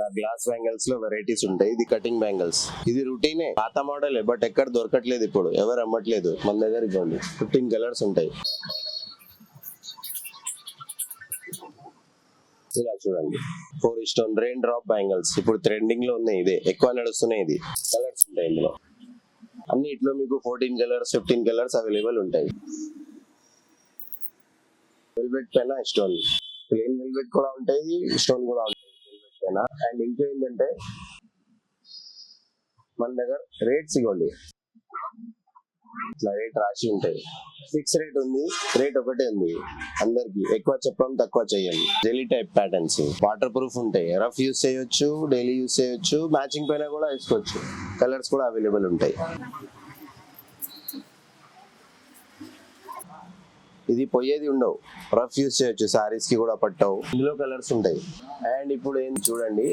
ఇలా glass bangles లో varieties ఉంటాయి. ఇది కటింగ్ బ్యాంగిల్స్, ఇది రొటీనే, పాత మోడల్ బట్ ఎక్కడ దొరకట్లేదు, ఇప్పుడు ఎవరు అమ్మట్లేదు. మన దగ్గర ఇవ్వండి 15 కలర్స్ ఉంటాయి. ఇలా చూడండి 4 స్టోన్ రెయిన్ డ్రాప్ బ్యాంగిల్స్, ఇప్పుడు ట్రెండింగ్ లో ఉన్నాయి, ఇదే ఎక్కువ నడుస్తున్నాయి. ఇది కలర్స్ ఉంటాయి ఇందులో అన్నిట్లో మీకు 14 కలర్స్ 15 కలర్స్ అవైలబుల్ ఉంటాయి. వెల్వెట్ పైన స్టోన్, ప్లెయిన్ వెల్వెట్ కూడా ఉంటాయి, స్టోన్ కూడా ఉంటాయి వెల్వెట్ పైన. అండ్ ఇంకా ఏంటంటే మన దగ్గర రేట్స్ ఇవ్వండి, ఇట్లా రేట్ రాసి ఉంటాయి. ఫిక్స్ రేట్ ఉంది, రేట్ ఒకటే ఉంది అందరికి. ఎక్కువ చెప్పడం తక్కువ చేయండి. Jelly type patterns, water proof ఉంటాయి, రఫ్ యూస్ చేయొచ్చు, డైలీ యూస్ చేయొచ్చు, మ్యాచింగ్ పైన కూడా వేసుకోవచ్చు. కలర్స్ కూడా అవైలబుల్ ఉంటాయి. ఇది పోయేది ఉండవు, రఫ్ యూస్ చేయొచ్చు, సారీస్ కి కూడా పట్టవు. ఇందులో కలర్స్ ఉంటాయి. అండ్ ఇప్పుడు ఏం చూడండి,